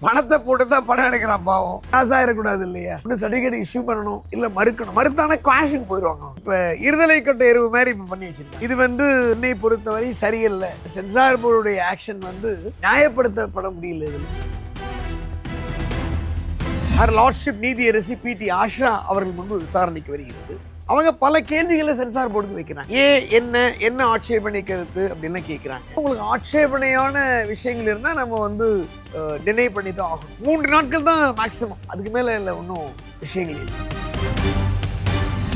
பணத்தை போட்டு தான் படம் எடுக்கிறான் பாவம். காசாக இருக்கக்கூடாது இல்லையா? இன்னும் சர்டிஃபிகேட் இஷ்யூ பண்ணணும், இல்லை மறுக்கணும். மறுத்தானே குவாஷுக்கு போயிடுவாங்க. இப்போ இருதலை கட்ட எருவு மாதிரி இப்போ பண்ணி வச்சிருக்கேன். இது என்னை பொறுத்தவரை சரியில்லை. சென்சார் போர்டுடைய ஆக்ஷன் நியாயப்படுத்தப்பட முடியல. இதில் லார்ட்ஷிப் நீதியரசி PT ஆஷா அவர்கள் முன்பு விசாரணைக்கு வருகிறது. அவங்க பல கேள்விகளை சென்சார் போர்டுக்கு வைக்கிறாங்க. என்ன ஆட்சேபனை கருத்து அப்படின்லாம் கேட்குறாங்க. உங்களுக்கு ஆட்சேபனையான விஷயங்கள் இருந்தால் நம்ம டினை பண்ணி தான் ஆகணும். 3 நாட்கள் தான் மேக்ஸிமம், அதுக்கு மேலே இல்லை ஒன்றும் விஷயங்கள் இல்லை.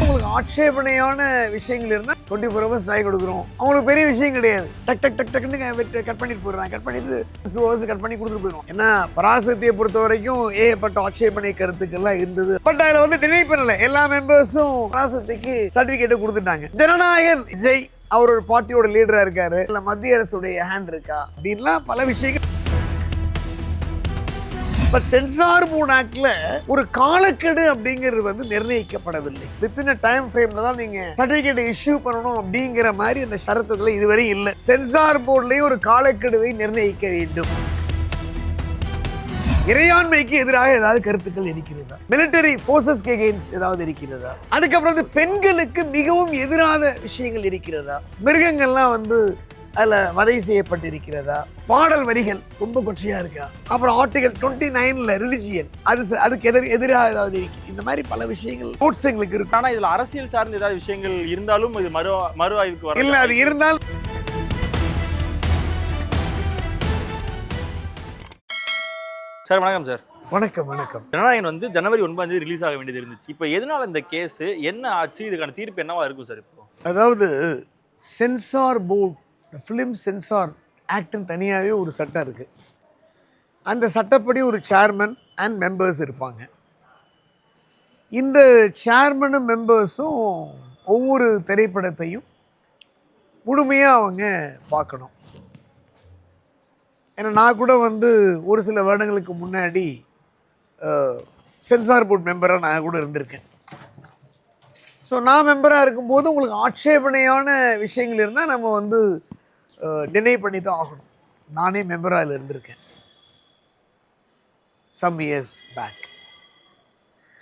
உங்களுக்கு ஆட்சேபனையான விஷயங்கள் இருந்தால் 24 hours டைம் கொடுக்குறோம். அவங்களுக்கு பெரிய விஷயம் கிடையாது. டக் டக் டக் டக்குன்னு கட் பண்ணிட்டு போயிடுறாங்க. கட் பண்ணிட்டு 2 hours கட் பண்ணி கொடுத்துட்டு போயிடும். ஏன்னா பராசக்தியை பொறுத்த வரைக்கும் ஏகப்பட்ட ஆட்சேபனை கருத்துக்கள்லாம் இருந்தது. பட் அதில் டினை பண்ணல. எல்லா மெம்பர்ஸும் பராசக்திக்கு சர்டிஃபிகேட்டை கொடுத்துட்டாங்க. ஜனநாயகன் விஜய் அவர் ஒரு பார்ட்டியோட லீடரா இருக்காரு, இல்லை மத்திய அரசுடைய ஹேண்ட் இருக்கா அப்படின்லாம் பல விஷயங்கள். பட் சென்சார் போர்ட் ஆக்ட்ல ஒரு காலக்கெடு அப்படிங்கிறது நிர்ணயிக்கப்படவில்லை. வித்தின் டைம் ஃப்ரேம்ல தான் நீங்க சர்டிஃபிகேட் இஷ்யூ பண்ணணும் அப்படிங்கிற மாதிரி அந்த ஷரத்துல இதுவரை இல்லை. சென்சார் போர்ட்லயும் ஒரு காலக்கெடுவை நிர்ணயிக்க வேண்டும். இறையாண்மைக்கு எதிராக ஏதாவது கருத்துக்கள் இருக்கிறதா? மிலிட்டரி போர்சஸ்க்கு எகெயின்ஸ்ட் ஏதாவது இருக்கிறதா? அதுக்கப்புறம் பெண்களுக்கு மிகவும் எதிரான விஷயங்கள் இருக்கிறதா? மிருகங்கள்லாம் அதில் வதை செய்யப்பட்டிருக்கிறதா? பாடல் வரிகள் ரொம்ப கொச்சையா இருக்கா? அப்புறம் ஆர்டிகல் 29ல ரிலிஜியன் அதுக்கு எதிராக ஏதாவது இருக்கு? இந்த மாதிரி பல விஷயங்கள் நோட்ஸ் எங்களுக்கு இருக்கு. ஆனா இதுல அரசியல் சார்ந்த ஏதாவது விஷயங்கள் இருந்தாலும் இது மறு ஆய்வுக்கு வர இல்ல. அது இருந்தால் சார் வணக்கம் சார். வணக்கம். வணக்கம். ஜனநாயகன் ஜனவரி 9 ரிலீஸ் ஆக வேண்டியது இருந்துச்சு. இப்போ எதனால இந்த கேஸ் என்ன ஆச்சு? இதுக்கான தீர்ப்பு என்னவா இருக்கும் சார்? இப்போ அதாவது சென்சார் போர்ட் ஃபிலிம் சென்சார் ஆக்ட்னு தனியாகவே ஒரு சட்டம் இருக்குது. அந்த சட்டப்படி ஒரு சேர்மன் அண்ட் மெம்பர்ஸ் இருப்பாங்க. இந்த சேர்மனும் மெம்பர்ஸும் ஒவ்வொரு திரைப்படத்தையும் முழுமையாக அவங்க பார்க்கணும். ஏன்னா நான் கூட ஒரு சில வருடங்களுக்கு முன்னாடி சென்சார் போர்ட் மெம்பராக நான் கூட இருந்திருக்கேன். ஸோ நான் மெம்பராக இருக்கும்போது உங்களுக்கு ஆட்சேபனையான விஷயங்கள் இருந்தால் நம்ம டினை பண்ணி தான் ஆகணும். நானே மெம்பராக அதில் இருந்திருக்கேன் சம் இயர்ஸ் பேக்.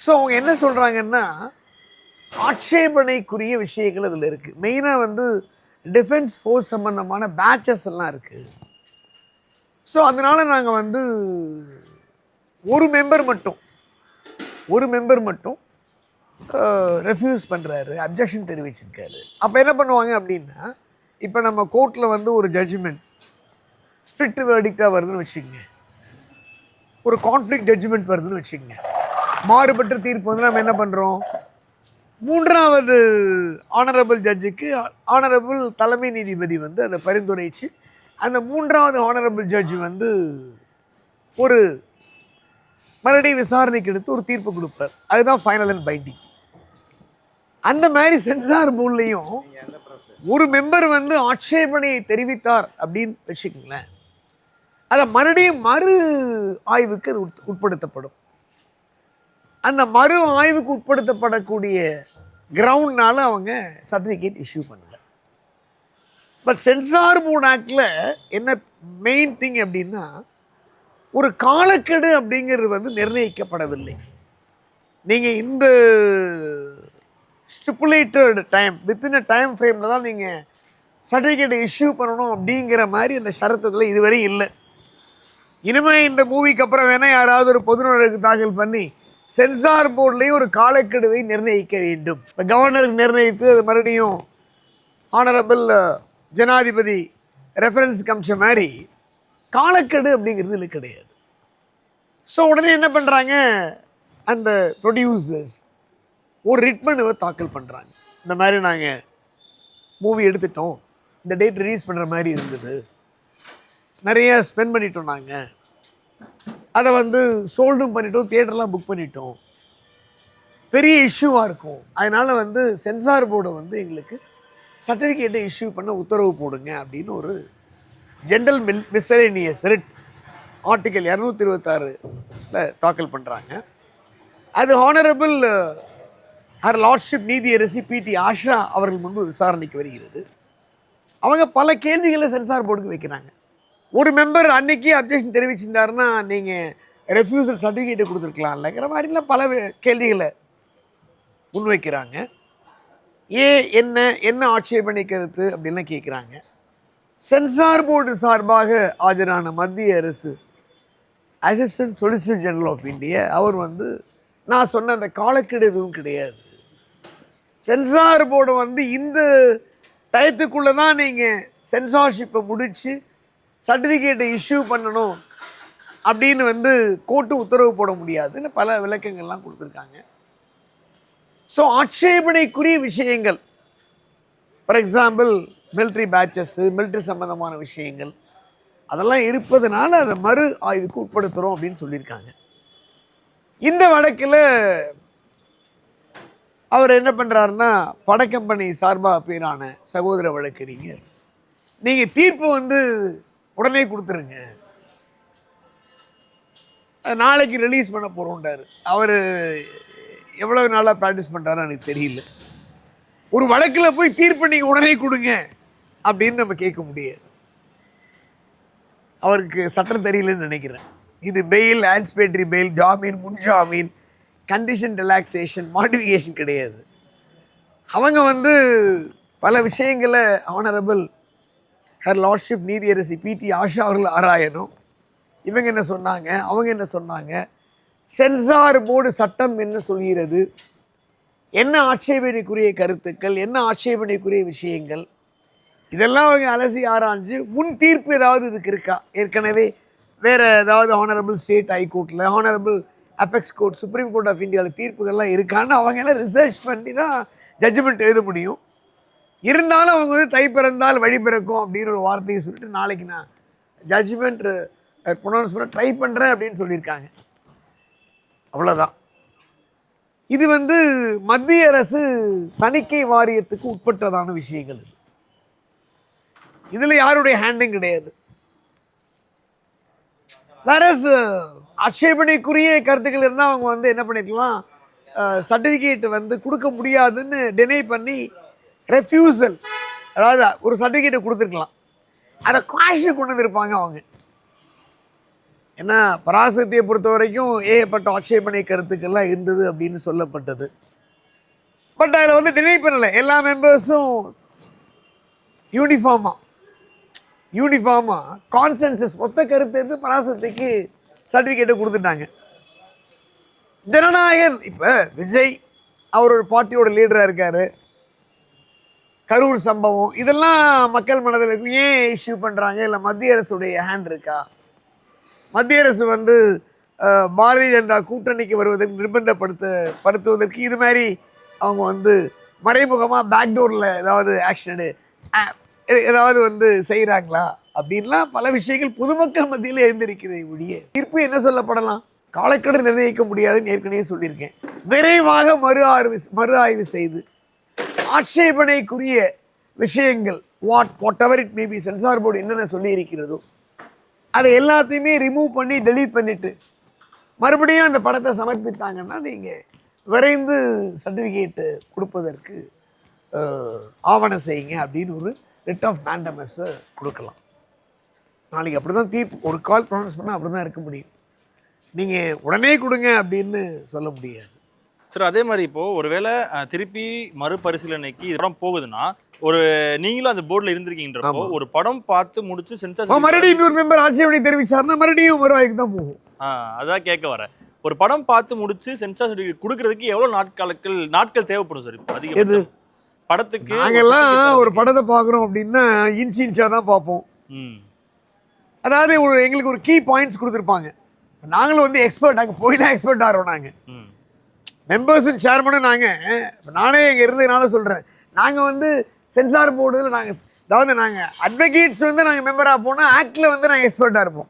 ஸோ அவங்க என்ன சொல்கிறாங்கன்னா, ஆட்சேபனைக்குரிய விஷயங்கள் அதில் இருக்குது. மெயினாக டிஃபென்ஸ் ஃபோர்ஸ் சம்மந்தமான பேட்சஸ் எல்லாம் இருக்குது. ஸோ அதனால் நாங்கள் ஒரு மெம்பர் மட்டும் ரெஃப்யூஸ் பண்ணுறாரு, அப்ஜெக்ஷன் தெரிவிச்சிருக்காரு. அப்போ என்ன பண்ணுவாங்க அப்படின்னா, இப்போ நம்ம கோர்ட்டில் ஒரு ஜட்ஜ்மெண்ட் ஸ்பிரிட் வேர்டிக்டாக வருதுன்னு வச்சுக்கோங்க, ஒரு கான்ஃப்ளிக்ட் ஜட்ஜ்மெண்ட் வருதுன்னு வச்சுக்கோங்க, மாறுபட்ட தீர்ப்பு நம்ம என்ன பண்ணுறோம், 3வது ஆனரபிள் ஜட்ஜுக்கு ஆனரபிள் தலைமை நீதிபதி அதை பரிந்துரைச்சு அந்த 3வது ஆனரபிள் ஜட்ஜ் ஒரு மறுபடியும் விசாரணைக்கு எடுத்து ஒரு தீர்ப்பு கொடுப்பார். அதுதான் ஃபைனல் அண்ட் பைண்டிங். அந்த மாதிரி சென்சார் போர்ட்லையும் ஒரு மெம்பர் ஆட்சேபனையை தெரிவித்தார் அப்படின்னு வச்சுக்கோங்களேன், அதை மறுபடியும் மறு ஆய்வுக்கு அது உட்படுத்தப்படும். அந்த மறு ஆய்வுக்கு உட்படுத்தப்படக்கூடிய கிரவுண்ட்னால அவங்க சர்டிஃபிகேட் இஷ்யூ பண்ணல. பட் சென்சார் போர்ட் ஆக்டில் என்ன மெயின் திங் அப்படின்னா, ஒரு காலக்கெடு அப்படிங்கிறது நிர்ணயிக்கப்படவில்லை. நீங்கள் இந்த ஸ்டிப்புலேட்டட் டைம் வித்தின் டைம் ஃப்ரேமில் தான் நீங்கள் சர்டிஃபிகேட்டை இஷ்யூ பண்ணணும் அப்படிங்கிற மாதிரி அந்த ஷரத்தில் இதுவரை இல்லை. இனிமேல் இந்த மூவிக்கு அப்புறம் வேணால் யாராவது ஒரு பொது வழக்கு தாக்கல் பண்ணி சென்சார் போர்ட்லேயும் ஒரு காலக்கெடுவை நிர்ணயிக்க வேண்டும். இப்போ கவர்னருக்கு நிர்ணயித்து அது மறுபடியும் ஆனரபிள் ஜனாதிபதி ரெஃபரன்ஸ் காமிச்ச மாதிரி காலக்கெடு அப்படிங்கிறது இல்லை, கிடையாது. ஸோ உடனே என்ன பண்ணுறாங்க, அந்த ப்ரொடியூசர்ஸ் ஒரு ரிட்மனுவை தாக்கல் பண்ணுறாங்க. இந்த மாதிரி நாங்கள் மூவி எடுத்துட்டோம், இந்த டேட் ரிலீஸ் பண்ணுற மாதிரி இருந்தது, நிறைய ஸ்பெண்ட் பண்ணிட்டோம், நாங்கள் அதை சோல்டும் பண்ணிட்டோம், தியேட்டர்லாம் புக் பண்ணிட்டோம், பெரிய இஷ்யூவாக இருக்கும், அதனால் சென்சார் போர்டை எங்களுக்கு சர்டிஃபிகேட்டை இஷ்யூ பண்ண உத்தரவு போடுங்க அப்படின்னு ஒரு ஜென்ரல் மிஸ்செலேனியஸ் ரிட் ஆர்டிகல் 226ல தாக்கல் பண்ணுறாங்க. அது ஹானரபிள் லார்ட்ஷிப் நீதியரசி PT ஆஷா அவர்கள் முன்பு விசாரணைக்கு வருகிறது. அவங்க பல கேள்விகளை சென்சார் போர்டுக்கு வைக்கிறாங்க. ஒரு மெம்பர் அன்னைக்கு அப்ஜெக்ஷன் தெரிவிச்சிருந்தாருன்னா நீங்கள் ரெஃப்யூசல் சர்டிஃபிகேட்டை கொடுத்துருக்கலாம்லங்கிற மாதிரிலாம் பல கேள்விகளை முன்வைக்கிறாங்க. என்ன என்ன ஆட்சேபனை கருத்து அப்படின்லாம் கேட்குறாங்க. சென்சார் போர்டு சார்பாக ஆஜரான மத்திய அரசு assistant solicitor general of India அவர் வந்து நான் சொன்ன அந்த காலக்கெடு எதுவும் கிடையாது, சென்சார் போர்டு வந்து இந்த டயத்துக்குள்ளே தான் நீங்கள் சென்சார்ஷிப்பை முடித்து சர்டிஃபிகேட்டை இஷ்யூ பண்ணணும் அப்படின்னு வந்து கோர்ட்டு உத்தரவு போட முடியாதுன்னு பல விளக்கங்கள்லாம் கொடுத்துருக்காங்க. ஸோ ஆட்சேபனைக்குரிய விஷயங்கள், ஃபார் எக்ஸாம்பிள் மிலிட்ரி பேட்சஸ்ஸு, மிலிட்ரி சம்மந்தமான விஷயங்கள் அதெல்லாம் இருப்பதனால அதை மறு ஆய்வுக்கு உட்படுத்துகிறோம் அப்படின்னு சொல்லியிருக்காங்க. இந்த வழக்கில் அவர் என்ன பண்ணுறாருன்னா, படக்கம்பெனி சார்பாக பேரான சகோதர வழக்கறிஞர், நீங்கள் தீர்ப்பு வந்து உடனே கொடுத்துருங்க, நாளைக்கு ரிலீஸ் பண்ண போகிறோன்றாரு. அவர் எவ்வளவு நாளாக ப்ராக்டிஸ் பண்ணுறாரு எனக்கு தெரியல. ஒரு வழக்கில் போய் தீர்ப்பு நீங்கள் உடனே கொடுங்க அப்படின்னு நம்ம கேட்க முடியாது. அவருக்கு சட்டம் தெரியலன்னு நினைக்கிறேன். இது பெயில், ஆன்ஸ்பேட்டரி பெயில், ஜாமீன், முன்ஜாமீன், கண்டிஷன் ரிலாக்ஸேஷன், மாடிஃபிகேஷன் கிடையாது. அவங்க வந்து பல விஷயங்களை ஆனரபிள் ஹர் லார்ட்ஷிப் நீதியரசி PT ஆஷா அவர்கள் ஆராயணும். இவங்க என்ன சொன்னாங்க, அவங்க என்ன சொன்னாங்க, சென்சார் போர்டு சட்டம் என்ன சொல்கிறது, என்ன ஆட்சேபனைக்குரிய கருத்துக்கள், என்ன ஆட்சேபனைக்குரிய விஷயங்கள், இதெல்லாம் அவங்க அலசி ஆராய்ஞ்சு முன் தீர்ப்பு ஏதாவது இதுக்கு இருக்கா, ஏற்கனவே வேறு ஏதாவது ஆனரபிள் ஸ்டேட் ஹைகோர்ட்டில், honourable apex court, supreme court of இந்தியாவில் தீர்ப்புகள்லாம் இருக்கான்னு அவங்க எல்லாம் ரிசர்ச் பண்ணி தான் ஜட்ஜ்மெண்ட் எழுத முடியும். இருந்தாலும் அவங்க வந்து தை பிறந்தால் வழி பிறக்கும் அப்படின்னு ஒரு வார்த்தையை சொல்லிட்டு நாளைக்கு நான் ஜட்ஜ்மெண்ட் ப்ரொனவுன்ஸ் பண்ண ட்ரை பண்ணுறேன் அப்படின்னு சொல்லியிருக்காங்க. அவ்வளோதான். இது வந்து மத்திய அரசு தணிக்கை வாரியத்துக்கு உட்பட்டதான விஷயங்கள். இதில் யாருடைய ஹேண்டும் கிடையாது. வேற ஆட்சேபனைக்குரிய கருத்துக்கள் இருந்தால் அவங்க வந்து என்ன பண்ணிக்கலாம், சர்டிஃபிகேட் வந்து கொடுக்க முடியாதுன்னு டினை பண்ணி ரெஃப்யூசல், அதாவது ஒரு சர்டிஃபிகேட்டை கொடுத்துருக்கலாம், அதை குவாஷை கொண்டு வந்திருப்பாங்க அவங்க. ஏன்னா பராசக்தியை பொறுத்த வரைக்கும் ஏகப்பட்ட ஆட்சேபனை கருத்துக்கள்லாம் இருந்தது அப்படின்னு சொல்லப்பட்டது. பட் அதில் வந்து டினை பண்ணலை. எல்லா மெம்பர்ஸும் யூனிஃபார்மாக கான்சென்சஸ் மொத்த கருத்து எடுத்து பராசக்திக்கு சர்டிஃபிகேட்டை கொடுத்துட்டாங்க. ஜனநாயகன் இப்போ விஜய் அவர் ஒரு பார்ட்டியோட லீடராக இருக்கார். கரூர் சம்பவம் இதெல்லாம் மக்கள் மனதில் ஏன் இஷ்யூ பண்ணுறாங்க, இல்லை மத்திய அரசுடைய ஹேண்ட் இருக்கா, மத்திய அரசு வந்து பாரதிய ஜனதா கூட்டணிக்கு வருவதற்கு நிர்பந்தப்படுத்துவதற்கு இது மாதிரி அவங்க வந்து மறைமுகமாக பேக்டோரில் ஏதாவது ஆக்ஷனு ஏதாவது வந்து செய்கிறாங்களா அப்படின்லாம் பல விஷயங்கள் பொதுமக்கள் மத்தியில் எழுந்திருக்கிறது. ஒழிய தீர்ப்பு என்ன சொல்லப்படலாம், காலக்கெடு நிர்ணயிக்க முடியாதுன்னு ஏற்கனவே சொல்லியிருக்கேன். விரைவாக மறு ஆய்வு செய்து ஆட்சேபனைக்குரிய விஷயங்கள் what ever it maybe censor board என்னென்ன சொல்லி இருக்கிறதோ அதை எல்லாத்தையுமே ரிமூவ் பண்ணி டெலீட் பண்ணிவிட்டு மறுபடியும் அந்த படத்தை சமர்ப்பித்தாங்கன்னா நீங்கள் விரைந்து சர்டிஃபிகேட்டு கொடுப்பதற்கு ஆவணம் செய்யுங்க அப்படின்னு ஒரு ரிட் ஆஃப் மேண்டமஸை கொடுக்கலாம். நாளைக்கு அப்படி தான் தீர்ப்பு, ஒரு கால் ப்ரொனவுன்ஸ் பண்ணால் அப்படி தான் இருக்க முடியும். நீங்கள் உடனே கொடுங்க அப்படின்னு சொல்ல முடியாது. சார் அதே மாதிரி இப்போது ஒருவேளை திருப்பி மறுபரிசீலனைக்கு இது படம் போகுதுன்னா, ஒரு நீங்களும் அந்த போர்டில் இருந்திருக்கீங்கன்றப்போ ஒரு படம் பார்த்து முடிச்சு சென்சார் மறுபடியும் இன்னொரு மெம்பர் ஆட்சேபனை தெரிவிச்சாருன்னா மறுபடியும் ஒரு வாய்க்கு தான் போகும். அதான் கேட்க வரேன். ஒரு படம் பார்த்து முடிச்சு சென்சார் சர்டிஃபிகேட் கொடுக்கறதுக்கு எவ்வளோ நாட்கள் தேவைப்படும் சார்? இப்போ அதிகம் படத்துக்கு நாங்கெல்லாம் ஒரு படத்தை பார்க்குறோம் அப்படின்னா இன்ச்சாக தான் பார்ப்போம். அதாவது எங்களுக்கு ஒரு கீ பாயிண்ட்ஸ் கொடுத்துருப்பாங்க. நாங்களும் வந்து எக்ஸ்பர்ட், நாங்கள் போய் தான் எக்ஸ்பர்ட் ஆகிறோம். நாங்கள் மெம்பர்ஸும் சேர்மனும் நானே இங்கே இருந்ததுனால சொல்கிறேன், நாங்கள் வந்து சென்சார் போர்டில் நாங்கள் அட்வொகேட்ஸ் வந்து நாங்கள் மெம்பராக போனால் ஆக்டில் வந்து நாங்கள் எக்ஸ்பர்ட்டாக இருப்போம்.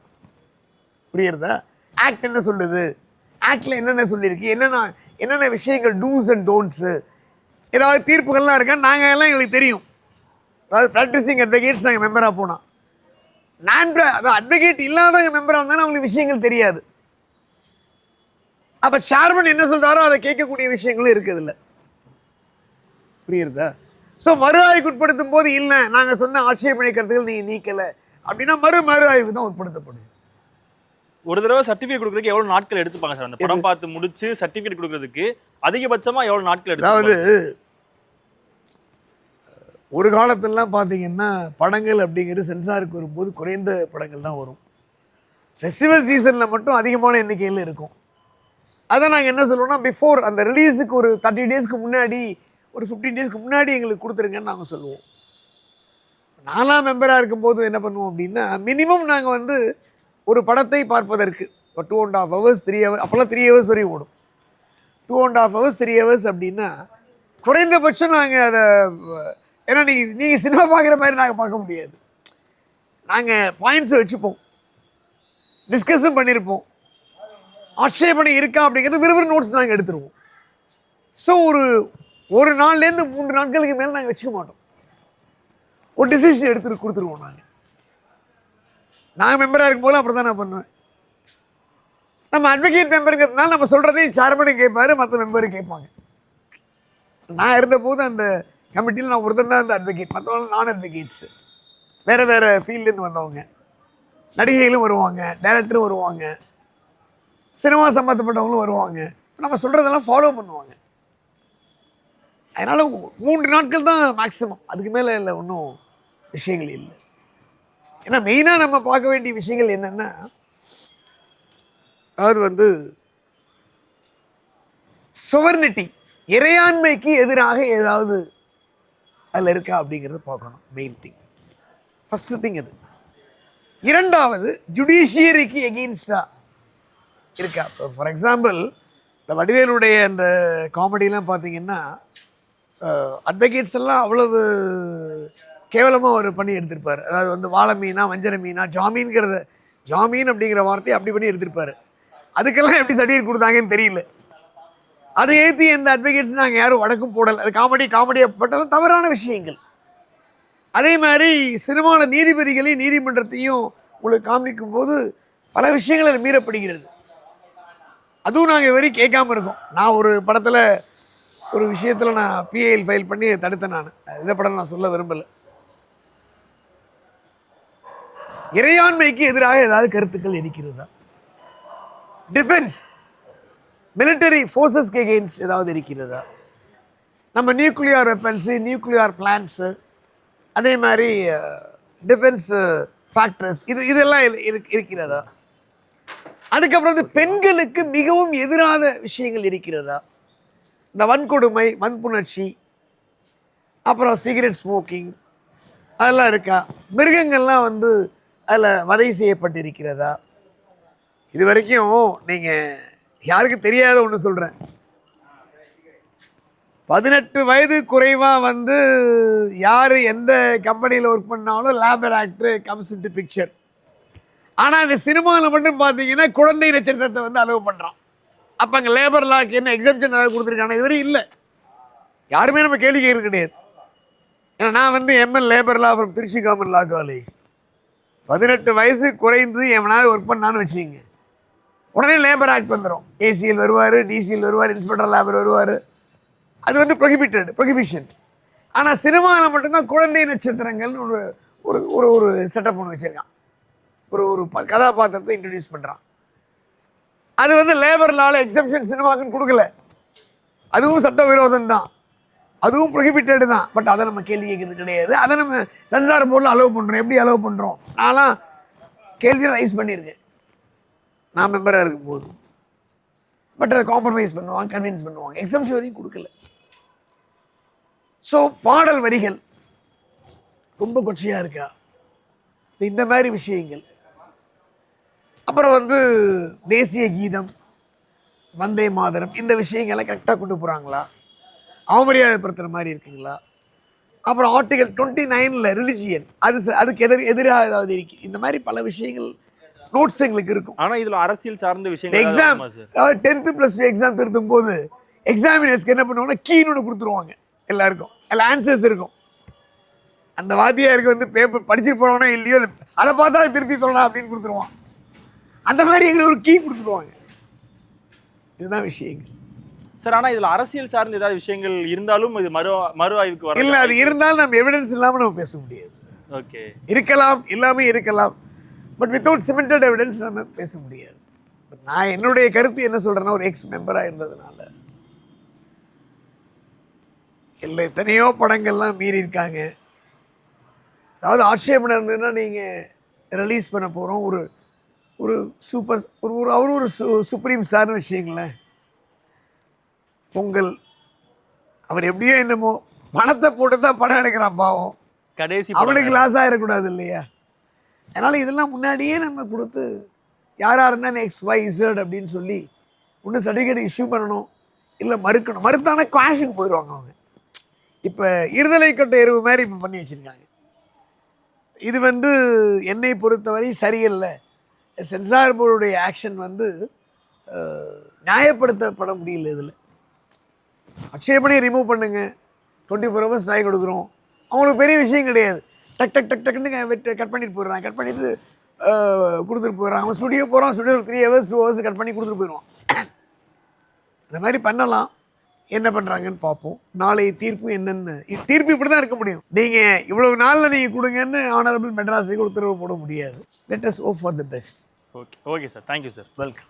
புரியுறதா? ஆக்ட் என்ன சொல்லுது, ஆக்டில் என்னென்ன சொல்லியிருக்கு, என்னென்ன விஷயங்கள் டூஸ் அண்ட் டோன்ட்ஸு, ஏதாவது தீர்ப்புகள்லாம் இருக்கா நாங்கள் எல்லாம் எங்களுக்கு தெரியும். அதாவது ப்ராக்டிசிங் அட்வொகேட்ஸ் நாங்கள் மெம்பராக போனால், அதாவது அட்வொகேட் இல்லாதவங்க மெம்பராக இருந்தாலும் அவங்களுக்கு விஷயங்கள் தெரியாது. அப்போ சேர்மன் என்ன சொல்கிறாரோ அதை கேட்கக்கூடிய விஷயங்களும் இருக்குதுல்ல. புரியுறதா? ஸோ மறு ஆய்வுக்கு உட்படுத்தும் போது இல்லை நாங்கள் சொன்ன ஆட்சேபனை கருத்துக்கள் நீங்கள் நீக்கலை அப்படின்னா மறு ஆய்வு தான் உட்படுத்தப்படும். ஒரு தடவை சர்டிஃபிகேட் கொடுக்கறதுக்கு எவ்வளவு நாட்கள் எடுத்துப்பாங்க சார்? அந்த படம் பார்த்து முடிச்சு சர்டிஃபிகேட் கொடுக்கறதுக்கு அதிகபட்சமா எவ்வளவு நாட்கள் அதாவது எடுத்துப்பாங்க? ஒரு காலத்திலலாம் பார்த்தீங்கன்னா படங்கள் அப்படிங்கிறது சென்சாருக்கு வரும்போது குறைந்த படங்கள் தான் வரும். ஃபெஸ்டிவல் சீசனில் மட்டும் அதிகமான எண்ணிக்கையில் இருக்கும். அதை நாங்கள் என்ன சொல்லுவோம்னா, பிஃபோர் அந்த ரிலீஸுக்கு ஒரு 30 டேஸ்க்கு முன்னாடி, ஒரு 15 டேஸ்க்கு முன்னாடி எங்களுக்கு கொடுத்துருங்கன்னு நாங்கள் சொல்லுவோம். நாலாம் மெம்பராக இருக்கும்போது என்ன பண்ணுவோம் அப்படின்னா, மினிமம் நாங்கள் வந்து ஒரு படத்தை பார்ப்பதற்கு இப்போ 2.5 hours 3 hours, அப்போல்லாம் 3 hours வரையும் ஓடும். 2.5 hours 3 hours அப்படின்னா குறைந்தபட்சம் நாங்கள் அதை, ஏன்னா நீங்கள் சினிமா பார்க்குற மாதிரி நாங்கள் பார்க்க முடியாது. நாங்கள் பாயிண்ட்ஸை வச்சுப்போம், டிஸ்கஸும் பண்ணியிருப்போம், ஆட்சேபனை இருக்கா அப்படிங்கிறது விறுவிறு நோட்ஸ் நாங்கள் எடுத்துருவோம். ஸோ ஒரு நாள்லேருந்து 3 நாட்களுக்கு மேலே நாங்கள் வச்சுக்க மாட்டோம். ஒரு டிசிஷன் எடுத்துட்டு கொடுத்துருவோம். நாங்கள் மெம்பராக இருக்கும்போது அப்படி தான் நான் பண்ணுவேன். நம்ம அட்வொகேட் மெம்பருங்கிறதுனால நம்ம சொல்கிறதையும் சேர்மனும் கேட்பாரு, மற்ற மெம்பரும் கேட்பாங்க. நான் இருந்தபோது அந்த கமிட்டியில் நான் ஒருத்தன் தான் அந்த அட்வொகேட், மற்றவங்க நான் அட்வொகேட்ஸு வேறு வேறு ஃபீல்ட்லேருந்து வந்தவங்க. நடிகைகளும் வருவாங்க, டைரக்டரும் வருவாங்க, சினிமா சம்மந்தப்பட்டவங்களும் வருவாங்க. நம்ம சொல்கிறதெல்லாம் ஃபாலோ பண்ணுவாங்க. அதனால் 3 நாட்கள் தான் மேக்ஸிமம், அதுக்கு மேலே இல்லை, ஒன்றும் விஷயங்கள் இல்லை. ஏன்னா மெயினாக நம்ம பார்க்க வேண்டிய விஷயங்கள் என்னென்னா, அதாவது வந்து சொவர்னிட்டி, இறையாண்மைக்கு எதிராக ஏதாவது அதில் இருக்கா அப்படிங்கிறத பார்க்கணும். மெயின் திங், ஃபஸ்ட்டு திங் அது. இரண்டாவது, ஜுடிஷியரிக்கு எகெயின்ஸ்டா இருக்கா. இப்போ ஃபார் எக்ஸாம்பிள் இந்த வடிவேலுடைய அந்த காமெடியெலாம் பார்த்தீங்கன்னா, அட்வொகேட்ஸ் எல்லாம் அவ்வளவு கேவலமாக அவர் பண்ணி எடுத்திருப்பார். அதாவது வந்து வாழை மீனா வஞ்சர மீனா, ஜாமீன் அப்படிங்கிற வார்த்தையை அப்படி பண்ணி எடுத்திருப்பார். அதுக்கெல்லாம் எப்படி சர்டிஃபிகேட் கொடுத்தாங்கன்னு தெரியல. அதை ஏற்றி எந்த அட்வொகேட்ஸ் நாங்கள் யாரும் வழக்கும் போடலை. அது காமெடியாக பட்டதும் தவறான விஷயங்கள். அதே மாதிரி சினிமாவில் நீதிபதிகளையும் நீதிமன்றத்தையும் உங்களுக்கு காமிக்கும் போது பல விஷயங்கள் அது மீறப்படுகிறது. அதுவும் நாங்கள் வரைக்கும் கேட்காம இருக்கோம். நான் ஒரு படத்தில் ஒரு விஷயத்தில் நான் பிஐஎல் ஃபைல் பண்ணி தடுத்தேன். நான் இந்த படம் நான் சொல்ல விரும்பலை. இறையாண்மைக்கு எதிராக ஏதாவது கருத்துக்கள் இருக்கிறதா, டிஃபென்ஸ் மிலிட்டரி ஃபோர்ஸஸ்க்கு எகெயின்ஸ்ட் ஏதாவது இருக்கிறதா, நம்ம நியூக்ளியர் வெப்பன்ஸு, நியூக்ளியர் பிளான்ஸு, அதே மாதிரி டிஃபென்ஸ் ஃபேக்டர்ஸ், இதெல்லாம் இருக்கிறதா. அதுக்கப்புறம் வந்து பெண்களுக்கு மிகவும் எதிரான விஷயங்கள் இருக்கிறதா, இந்த வன்கொடுமை, வன்புணர்ச்சி, அப்புறம் சிகரெட் ஸ்மோக்கிங், அதெல்லாம் இருக்கா. மிருகங்கள்லாம் வந்து அதில் வதை செய்யப்பட்டிருக்கிறதா. இது வரைக்கும் நீங்கள் யாருக்கு தெரியாத ஒன்று சொல்கிறேன், 18 வயது குறைவாக வந்து யார் எந்த கம்பெனியில் ஒர்க் பண்ணாலும் labour act comes into picture. ஆனால் இந்த சினிமாவில் மட்டும் பார்த்தீங்கன்னா குழந்தை நட்சத்திரத்தை வந்து அலோவ் பண்ணுறான். அப்போ அங்கே லேபர் லாக்கு என்ன எக்ஸம்ஷன் ஏதாவது கொடுத்துருக்காங்க? இதுவரை இல்லை, யாருமே நம்ம கேள்வி கேட்க கிடையாது. ஏன்னா நான் வந்து ML labour law from Trichy government law college. 18 வயசு குறைந்து எவனாவது ஒர்க் பண்ணான்னு வச்சுக்கிங்க, உடனே லேபர் ஆக்ட் வந்துடும். ஏசிஎல் வருவார், டிசிஎல் வருவார், இன்ஸ்பெக்டர் லேபர் வருவார். அது வந்து ப்ரொஹிபிஷன். ஆனால் சினிமாவில் மட்டும்தான் குழந்தை நட்சத்திரங்கள்னு ஒரு ஒரு ஒரு செட்டப் ஒன்று வச்சுருக்கான். ஒரு கதாபாத்திரத்தை இன்ட்ரடியூஸ் பண்ணுறான். அது வந்து லேபர் லாவில் எக்ஸம்ஷன் சினிமாக்குன்னு கொடுக்கல. அதுவும் சட்டவிரோதம் தான், அதுவும் ப்ரொஹிபிட்டடு தான். பட் அதை நம்ம கேள்வி கேட்கறது கிடையாது. அதை நம்ம சென்சார் போர்டில் அலோவ் பண்ணுறோம். எப்படி அலோவ் பண்ணுறோம்? நான்லாம் கேள்வியை ரைஸ் பண்ணியிருக்கேன் நான் மெம்பராக இருக்கும்போது. பட் அதை காம்ப்ரமைஸ் பண்ணுவாங்க, கன்வின்ஸ் பண்ணுவாங்க. எக்ஸம்ஷன் வரைக்கும் கொடுக்கல. ஸோ பாடல் வரிகள் ரொம்ப கொச்சையாக இருக்கா, இந்த மாதிரி விஷயங்கள். அப்புறம் வந்து தேசிய கீதம், வந்தே மாதரம், இந்த விஷயங்களை கரெக்டாக கொண்டு போகிறாங்களா, அவமரியாதைப்படுத்துகிற மாதிரி இருக்குங்களா. அப்புறம் ஆர்டிகல் 29 ரிலிஜியன், அதுக்கு எதிராக ஏதாவது இருக்கு. இந்த மாதிரி பல விஷயங்கள் நோட்ஸ் எங்களுக்கு இருக்கும். ஆனால் இதில் அரசியல் சார்ந்த விஷயங்கள், எக்ஸாம், அதாவது 10th + 2 எக்ஸாம் திருத்தும் போது எக்ஸாமினர்ஸ்க்கு என்ன பண்ணுவாங்கன்னா கீன்னு ஒன்று கொடுத்துருவாங்க. எல்லாருக்கும் அதில் ஆன்சர்ஸ் இருக்கும். அந்த வாத்தியாருக்கு வந்து பேப்பர் படிச்சுட்டு போகிறோன்னா இல்லையோ அதை பார்த்தா திருத்தி சொல்லலாம் அப்படின்னு கொடுத்துருவான். அந்த மாதிரி எங்களுக்கு ஒரு கீ கொடுத்துருவாங்க. இதுதான் விஷயங்கள் சார். ஆனால் இதில் அரசியல் சார்ந்த ஏதாவது விஷயங்கள் இருந்தாலும் இது மறு ஆய்வுக்கு வர இல்லை. அது இருந்தாலும் நம்ம எவிடன்ஸ் இல்லாமல் நம்ம பேச முடியாது. ஓகே, இருக்கலாம், இல்லாமல் இருக்கலாம். பட் வித்தவுட் சிமெண்டட் எவிடன்ஸ் நம்ம பேச முடியாது. பட் நான் என்னுடைய கருத்து என்ன சொல்கிறேன்னா, ஒரு எக்ஸ் மெம்பராக இருந்ததுனால இல்லை எத்தனையோ படங்கள்லாம் மீறி இருக்காங்க. அதாவது ஆட்சேபனை இருந்ததுன்னா நீங்கள் ரிலீஸ் பண்ண போகிறோம் ஒரு ஒரு சூப்பர் ஒரு அவரும் ஒரு சுப்ரீம் ஸ்டார்னு விஷயங்களேன். பொங்கல் அவர் எப்படியோ என்னமோ பணத்தை போட்டு தான் படம் எடுக்கிறான் பாவம், கடைசி அவனுக்கு லாஸ் ஆகிடக்கூடாது இல்லையா? அதனால் இதெல்லாம் முன்னாடியே நம்ம கொடுத்து யாராக இருந்தால் எக்ஸ் ஒய் இசட் அப்படின்னு சொல்லி ஒன்று சர்டிஃபிகேட் இஷ்யூ பண்ணணும், இல்லை மறுக்கணும். மறுத்தானே குவாஷுக்கு போயிடுவாங்க அவங்க. இப்போ இருதலை கட்ட எருவு மாதிரி இப்போ பண்ணி வச்சுருக்காங்க. இது என்னை பொறுத்தவரை சரியில்லை. சென்சார் போர்டுடைய ஆக்ஷன் நியாயப்படுத்தப்பட முடியல. இதில் அக்ஷேபனையை ரிமூவ் பண்ணுங்க, 24 hours நாய் கொடுக்குறோம், அவங்களுக்கு பெரிய விஷயம் கிடையாது. டக் டக் டக் டக்குன்னு கட் பண்ணிட்டு போயிடுறான், கட் பண்ணிட்டு கொடுத்துட்டு போயிடறான். அவன் ஸ்டுடியோ போகிறான், ஸ்டுடியோ 3 hours 2 hours கட் பண்ணி கொடுத்துட்டு போயிடுவான். இந்த மாதிரி பண்ணலாம். என்ன பண்ணுறாங்கன்னு பார்ப்போம். நாளை தீர்ப்பு என்னென்னு, தீர்ப்பு இப்படி தான் இருக்க முடியும். நீங்கள் இவ்வளவு நாளில் நீங்கள் கொடுங்கன்னு ஆனரபிள் மெட்ராஸை உத்தரவு போட முடியாது. Let us hope for the best. Okay sir, thank you sir. Welcome.